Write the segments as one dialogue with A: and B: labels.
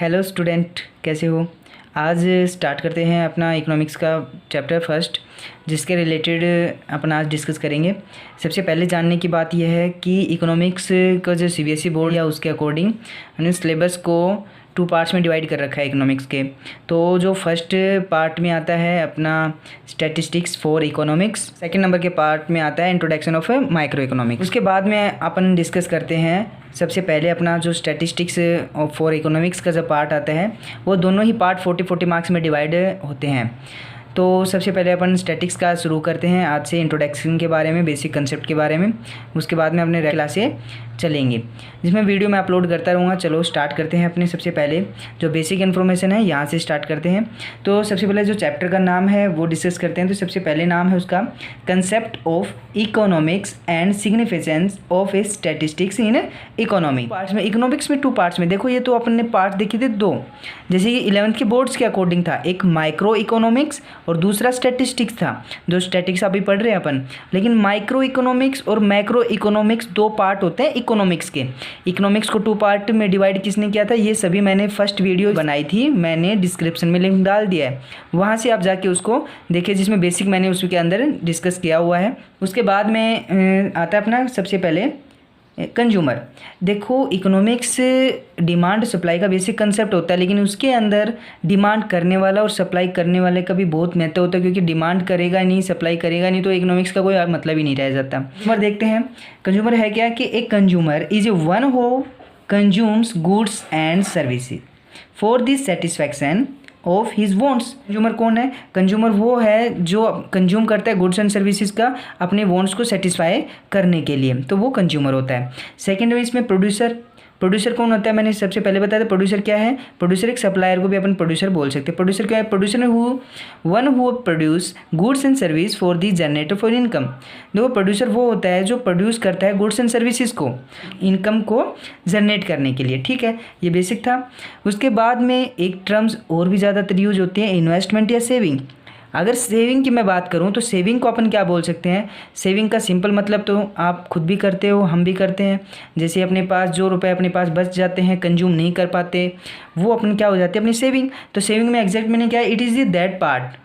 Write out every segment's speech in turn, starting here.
A: Hello student, कैसे हो। आज स्टार्ट करते हैं अपना इकोनॉमिक्स का चैप्टर फर्स्ट, जिसके रिलेटेड अपन आज डिस्कस करेंगे। सबसे पहले जानने की बात यह है कि इकोनॉमिक्स का जो सीबीएसई बोर्ड या उसके अकॉर्डिंग उन्होंने सिलेबस को 2 पार्ट्स में डिवाइड कर रखा है इकोनॉमिक्स के। तो जो फर्स्ट पार्ट में आता है अपना statistics for economics, second number के पार्ट में आता है इंट्रोडक्शन ऑफ माइक्रो इकोनॉमिक्स। उसके बाद में अपन डिस्कस करते हैं सबसे पहले अपना जो स्टैटिस्टिक्स फॉर इकोनॉमिक्स का जो पार्ट आता है वो दोनों ही पार्ट 40-40 मार्क्स में डिवाइड होते हैं। तो सबसे पहले अपन स्टैटिक्स का शुरू करते हैं आज से, इंट्रोडक्शन के बारे में, बेसिक कंसेप्ट के बारे में। उसके बाद में अपने क्लासे चलेंगे जिसमें वीडियो मैं अपलोड करता रहूँगा। चलो स्टार्ट करते हैं। अपने सबसे पहले जो बेसिक इन्फॉर्मेशन है यहाँ से स्टार्ट करते हैं। तो सबसे पहले जो चैप्टर का नाम है वो डिस्कस करते हैं। तो सबसे पहले नाम है उसका concept of economics and significance of A statistics in economy. Parts में, इकोनॉमिक्स में 2 पार्ट्स में देखो, ये तो अपन ने पार्ट देखे थे 2, जैसे कि 11th के बोर्ड्स के अकॉर्डिंग था, एक माइक्रो इकोनॉमिक्स और दूसरा स्टैटिस्टिक्स था। जो स्टैटिक्स अभी पढ़ रहे हैं अपन, लेकिन माइक्रो इकोनॉमिक्स और मैक्रो इकोनॉमिक्स 2 पार्ट होते हैं इकोनॉमिक्स के। इकोनॉमिक्स को 2 पार्ट में डिवाइड किसने किया था, ये सभी मैंने फर्स्ट वीडियो बनाई थी, मैंने डिस्क्रिप्शन में लिंक डाल दिया है, वहाँ से आप जाके उसको देखिए, जिसमें बेसिक मैंने उसके अंदर डिस्कस किया हुआ है। उसके बाद में आता है अपना सबसे पहले कंज्यूमर। देखो, इकोनॉमिक्स डिमांड सप्लाई का बेसिक कंसेप्ट होता है, लेकिन उसके अंदर डिमांड करने वाला और सप्लाई करने वाले का भी बहुत महत्व होता है, क्योंकि डिमांड करेगा नहीं, सप्लाई करेगा नहीं, तो इकोनॉमिक्स का कोई मतलब ही नहीं रह जाता। कंज्यूमर देखते हैं, कंज्यूमर है क्या कि एक consumer is a one who consumes goods and services for the satisfaction of his wants. Consumer कौन है? कंज्यूमर वो है जो कंज्यूम करता है गुड्स एंड सर्विसेज का अपने वॉन्ट्स को सेटिस्फाई करने के लिए, तो वो कंज्यूमर होता है। सेकेंड में इसमें प्रोड्यूसर। प्रोड्यूसर कौन होता है? मैंने सबसे पहले बताया था प्रोड्यूसर क्या है। प्रोड्यूसर एक सप्लायर को भी अपन प्रोड्यूसर बोल सकते हैं। प्रोड्यूसर क्या है? Producer one who produce goods and service for the generator for income. देखो, प्रोड्यूसर वो होता है जो प्रोड्यूस करता है गुड्स एंड सर्विसेज को इनकम को जनरेट करने के लिए। ठीक है, ये बेसिक था। उसके बाद में एक टर्म्स और भी ज़्यादातर यूज होती है, इन्वेस्टमेंट या सेविंग। अगर सेविंग की मैं बात करूं तो सेविंग को अपन क्या बोल सकते हैं? सेविंग का सिंपल मतलब तो आप खुद भी करते हो, हम भी करते हैं। जैसे अपने पास जो रुपए अपने पास बच जाते हैं, कंज्यूम नहीं कर पाते, वो अपन क्या हो जाती है? अपनी सेविंग। तो सेविंग में एग्जैक्ट मीनिंग क्या है? It is that part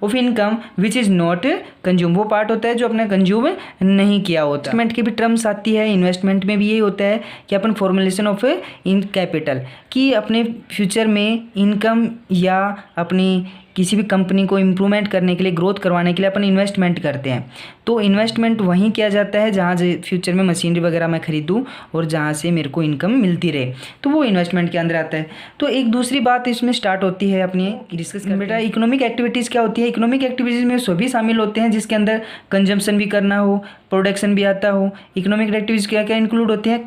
A: of income which is not consume. वो पार्ट होता है जो अपने कंज्यूम नहीं किया होता। इन्वेस्टमेंट की भी टर्म्स आती है। इन्वेस्टमेंट में भी यही होता है कि अपन फॉर्मुलेशन ऑफ इन कैपिटल, कि अपने फ्यूचर में इनकम या अपनी किसी भी कंपनी को इम्प्रूवमेंट करने के लिए, ग्रोथ करवाने के लिए अपन इन्वेस्टमेंट करते हैं। तो इन्वेस्टमेंट वहीं किया जाता है जहाँ से फ्यूचर में मशीनरी वगैरह मैं खरीदूँ और जहाँ से मेरे को इनकम मिलती रहे, तो वो इन्वेस्टमेंट के अंदर आता है। तो एक दूसरी बात इसमें स्टार्ट होती है अपनी डिस्कस करते हैं। बेटा, इकोनॉमिक एक्टिविटीज़ क्या होती है? इकोनॉमिक एक्टिविटीज़ में सभी शामिल होते हैं जिसके अंदर कंजम्पशन भी करना हो, प्रोडक्शन भी आता हो। इकोनॉमिक एक्टिविटीज़ क्या क्या इंक्लूड होती हैं?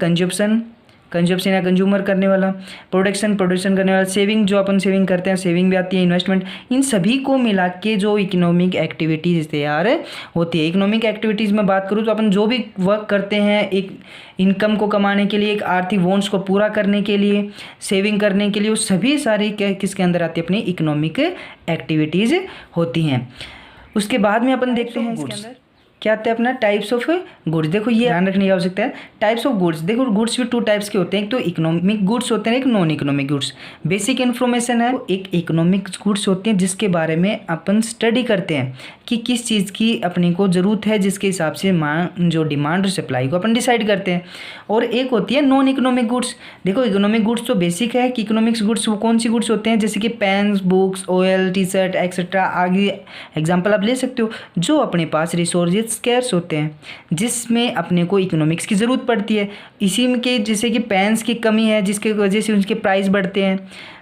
A: कंजप्शन या कंज्यूमर करने वाला, प्रोडक्शन करने वाला, सेविंग जो अपन सेविंग करते हैं, सेविंग भी आती है, इन्वेस्टमेंट। इन सभी को मिला के जो इकोनॉमिक एक्टिविटीज़ तैयार होती है। इकोनॉमिक एक्टिविटीज़ में बात करूँ तो अपन जो भी वर्क करते हैं एक इनकम को कमाने के लिए, एक आर्थिक वॉन्ट्स को पूरा करने के लिए, सेविंग करने के लिए, वो सभी सारी किसके अंदर आती है? अपनी इकोनॉमिक एक्टिविटीज़ होती हैं। उसके बाद में अपन देखते हैं इसके अंदर क्या आता है अपना टाइप्स ऑफ गुड्स। देखो, ये ध्यान रखने की आवश्यकता है। टाइप्स ऑफ गुड्स, देखो गुड्स भी 2 टाइप्स के होते हैं, एक तो इकोनॉमिक गुड्स होते हैं, एक non economic goods. Basic information है, एक इकोनॉमिक गुड्स होते हैं जिसके बारे में अपन स्टडी करते हैं कि किस चीज़ की अपने को ज़रूरत है, जिसके हिसाब से जो डिमांड और सप्लाई को अपन डिसाइड करते हैं। और एक होती है नॉन इकोनॉमिक गुड्स। देखो, इकोनॉमिक गुड्स तो बेसिक है कि इकोनॉमिक्स गुड्स वो कौन सी गुड्स होते हैं, जैसे कि pens, books, oil, T shirt etcetera, आगे एग्जाम्पल आप ले सकते हो, जो अपने पास रिसोर्सेज स्कैर्स होते हैं, जिसमें अपने को इकोनॉमिक्स की ज़रूरत पड़ती है। इसी में के जैसे कि पेन्स की कमी है, जिसकी वजह से उनके प्राइस बढ़ते हैं,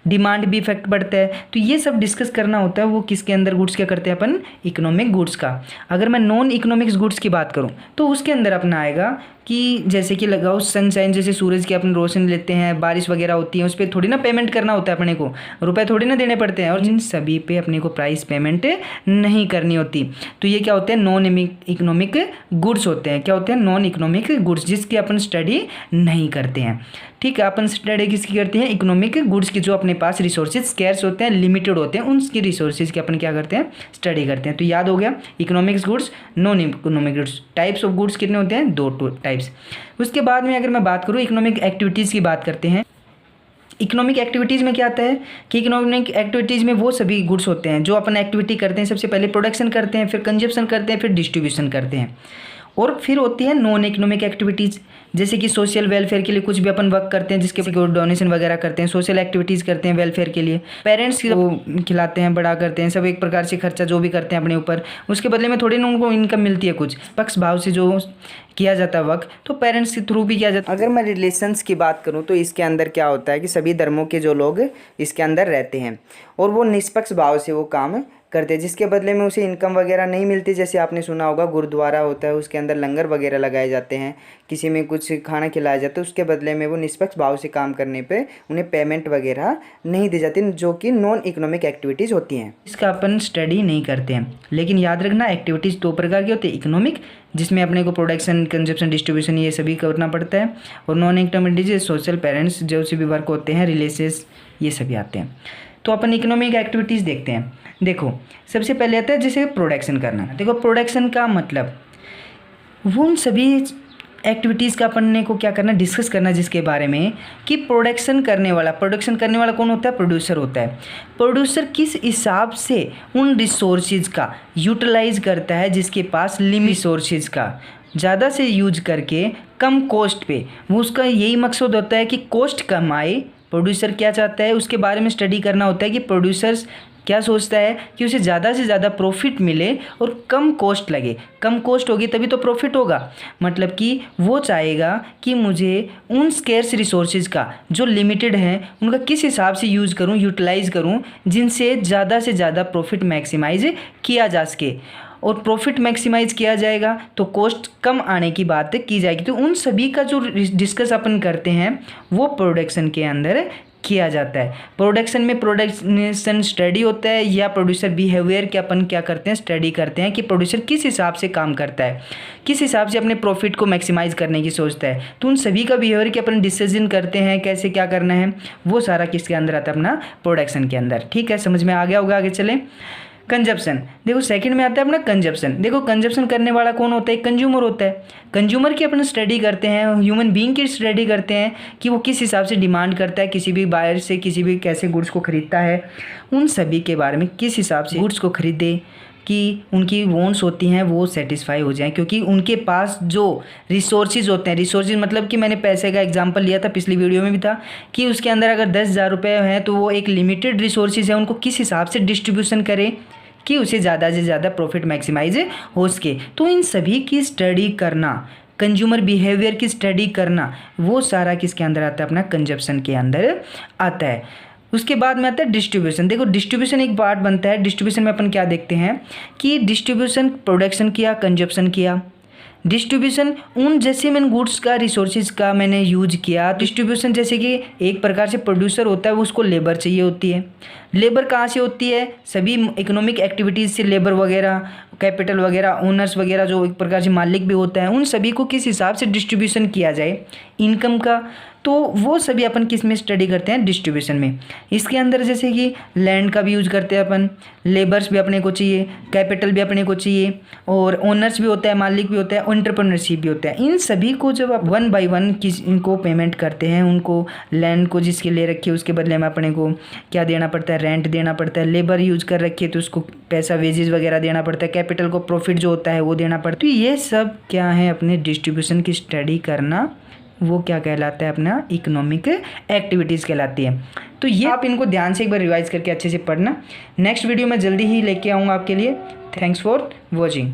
A: डिमांड भी इफेक्ट बढ़ता है। तो ये सब डिस्कस करना होता है, वो किसके अंदर गुड्स क्या करते हैं अपन? इकोनॉमिक गुड्स का। अगर मैं नॉन इकोनॉमिक्स गुड्स की बात करूँ तो उसके अंदर अपना आएगा कि जैसे कि लगाओ सनशाइन, जैसे सूरज की अपन रोशनी लेते हैं, बारिश वगैरह होती है, उस पर थोड़ी ना पेमेंट करना होता है अपने को, रुपए थोड़ी ना देने पड़ते हैं, और जिन सभी पे अपने को प्राइस पेमेंट नहीं करनी होती। तो ये क्या होते हैं? नॉन इकोनॉमिक गुड्स होते हैं। क्या होते हैं? नॉन इकोनॉमिक गुड्स, जिसकी अपन स्टडी नहीं करते हैं। ठीक है, अपन स्टडी किसकी करते हैं? इकोनॉमिक गुड्स की, जो अपने पास रिसोर्सेज स्कैर्स होते हैं, लिमिटेड होते हैं, उनकी रिसोर्सेज की अपन क्या करते हैं? स्टडी करते हैं। तो याद हो गया, economics goods, non economic goods. Types of goods कितने होते हैं? 2 टाइप्स। उसके बाद में अगर मैं बात करूँ इकोनॉमिक एक्टिविटीज़ की बात करते हैं। इकोनॉमिक एक्टिविटीज़ में क्या आता है कि इकोनॉमिक एक्टिविटीज़ में वो सभी गुड्स होते हैं जो अपन एक्टिविटी करते हैं। सबसे पहले प्रोडक्शन करते हैं, फिर कंजप्शन करते हैं, फिर डिस्ट्रीब्यूशन करते हैं। और फिर होती है नॉन इकोनॉमिक एक्टिविटीज़, जैसे कि सोशल वेलफेयर के लिए कुछ भी अपन वर्क करते हैं, जिसके डोनेशन वगैरह करते हैं, सोशल एक्टिविटीज़ करते हैं वेलफेयर के लिए, पेरेंट्स को खिलाते हैं, बड़ा करते हैं, सब एक प्रकार से खर्चा जो भी करते हैं अपने ऊपर, उसके बदले में थोड़ी ना उनको इनकम मिलती है कुछ। पक्ष भाव से जो किया जाता है वर्क तो पेरेंट्स के थ्रू भी किया जाता है। अगर मैं रिलेशंस की बात करूँ तो इसके अंदर क्या होता है कि सभी धर्मों के जो लोग इसके अंदर रहते हैं और वो निष्पक्ष भाव से वो काम करते हैं, जिसके बदले में उसे इनकम वगैरह नहीं मिलती। जैसे आपने सुना होगा गुरुद्वारा होता है, उसके अंदर लंगर वगैरह लगाए जाते हैं, किसी में कुछ खाना खिलाया जाता है, उसके बदले में वो निष्पक्ष भाव से काम करने पे उन्हें पेमेंट वगैरह नहीं दी जाती, जो कि नॉन इकोनॉमिक एक्टिविटीज़ होती हैं। इसका अपन स्टडी नहीं करते हैं, लेकिन याद रखना एक्टिविटीज़ दो प्रकार की होती है, इकोनॉमिक जिसमें अपने को प्रोडक्शन, कंजप्शन, डिस्ट्रीब्यूशन ये सभी करना पड़ता है, और नॉन इकोनॉमिक सोशल, पेरेंट्स जो से भी वर्क होते हैं, रिलेशंस, ये सभी आते हैं। तो अपन इकोनॉमिक एक्टिविटीज़ देखते हैं। देखो सबसे पहले आता है जैसे प्रोडक्शन करना। देखो प्रोडक्शन का मतलब वो उन सभी एक्टिविटीज़ का अपन ने को क्या करना, डिस्कस करना, जिसके बारे में कि प्रोडक्शन करने वाला कौन होता है, प्रोड्यूसर होता है। प्रोड्यूसर किस हिसाब से उन रिसोर्सेज का यूटिलाइज करता है जिसके पास लिमिट रिसोर्सेज का ज़्यादा से यूज करके कम कॉस्ट पे, वो उसका यही मकसद होता है कि कॉस्ट कम आए। प्रोड्यूसर क्या चाहता है उसके बारे में स्टडी करना होता है कि प्रोड्यूसर्स क्या सोचता है कि उसे ज़्यादा से ज़्यादा प्रॉफिट मिले और कम कॉस्ट लगे। कम कॉस्ट होगी तभी तो प्रॉफिट होगा, मतलब कि वो चाहेगा कि मुझे उन स्केर्स रिसोर्सेज का जो लिमिटेड हैं उनका किस हिसाब से यूज़ करूँ, यूटिलाइज़ करूँ, जिनसे ज़्यादा से ज़्यादा प्रॉफिट मैक्सिमाइज किया जा सके। और प्रॉफिट मैक्सिमाइज किया जाएगा तो कॉस्ट कम आने की बात की जाएगी। तो उन सभी का जो डिस्कस अपन करते हैं वो प्रोडक्शन के अंदर किया जाता है। प्रोडक्शन में प्रोडक्शन स्टडी होता है या प्रोड्यूसर बिहेवियर के अपन क्या करते हैं, स्टडी करते हैं कि प्रोड्यूसर किस हिसाब से काम करता है, किस हिसाब से अपने प्रॉफिट को मैक्सिमाइज करने की सोचता है। तो उन सभी का बिहेवियर के अपन डिसीजन करते हैं कैसे क्या करना है, वो सारा किसके अंदर आता है, अपना प्रोडक्शन के अंदर। ठीक है, समझ में आ गया होगा। आगे चलें। कंजप्शन, देखो सेकंड में आता है अपना कंजप्शन। देखो कंजप्शन करने वाला कौन होता है, कंज्यूमर होता है। कंज्यूमर की अपन स्टडी करते हैं, ह्यूमन बीइंग की स्टडी करते हैं कि वो किस हिसाब से डिमांड करता है किसी भी बायर से, किसी भी कैसे गुड्स को खरीदता है, उन सभी के बारे में किस हिसाब से गुड्स को खरीदे कि उनकी वॉन्ट्स होती हैं वो सेटिस्फाई हो जाएं, क्योंकि उनके पास जो रिसोर्सेज होते हैं, रिसोर्सेज मतलब कि मैंने पैसे का एग्जांपल लिया था पिछली वीडियो में भी था कि उसके अंदर अगर 10,000 रुपये हैं तो वो एक लिमिटेड रिसोर्सेज है, उनको किस हिसाब से डिस्ट्रीब्यूशन करें कि उसे ज़्यादा से ज़्यादा प्रॉफिट मैक्सिमाइज हो सके। तो इन सभी की स्टडी करना, कंज्यूमर बिहेवियर की स्टडी करना, वो सारा किसके अंदर आता है, अपना कंजप्शन के अंदर आता है। उसके बाद में आता है डिस्ट्रीब्यूशन। देखो डिस्ट्रीब्यूशन एक पार्ट बनता है। डिस्ट्रीब्यूशन में अपन क्या देखते हैं कि डिस्ट्रीब्यूशन प्रोडक्शन किया, कंजप्शन किया। डिस्ट्रीब्यूशन उन जैसे मैंने गुड्स का, रिसोर्सेज का मैंने यूज किया। डिस्ट्रीब्यूशन जैसे कि एक प्रकार से प्रोड्यूसर होता है, उसको लेबर चाहिए होती है। लेबर कहाँ से होती है, सभी इकोनॉमिक एक्टिविटीज़ से लेबर वगैरह, कैपिटल वगैरह, ओनर्स वगैरह जो एक प्रकार से मालिक भी होता है, उन सभी को किस हिसाब से डिस्ट्रीब्यूशन किया जाए इनकम का, तो वो सभी अपन किस में स्टडी करते हैं, डिस्ट्रीब्यूशन में। इसके अंदर जैसे कि लैंड का भी यूज करते हैं अपन, लेबर्स भी अपने को चाहिए, कैपिटल भी अपने को चाहिए, और ओनर्स भी होता है, मालिक भी होता है, एंटरप्रेन्योरशिप भी होता है। इन सभी को जब आप 1 by 1 इनको पेमेंट करते हैं, उनको लैंड को जिसके ले रखी है उसके बदले में अपने को क्या देना पड़ता है, रेंट देना पड़ता है। लेबर यूज कर रखी है तो उसको पैसा, वेजेस वगैरह देना पड़ता है। कैपिटल को प्रॉफिट जो होता है वो देना पड़ता है। तो ये सब क्या है, अपने डिस्ट्रीब्यूशन की स्टडी करना, वो क्या कहलाता है, अपना इकोनॉमिक एक्टिविटीज़ कहलाती है। तो ये आप इनको ध्यान से एक बार रिवाइज करके अच्छे से पढ़ना। नेक्स्ट वीडियो मैं जल्दी ही लेके आऊँगा आपके लिए। Thanks for watching.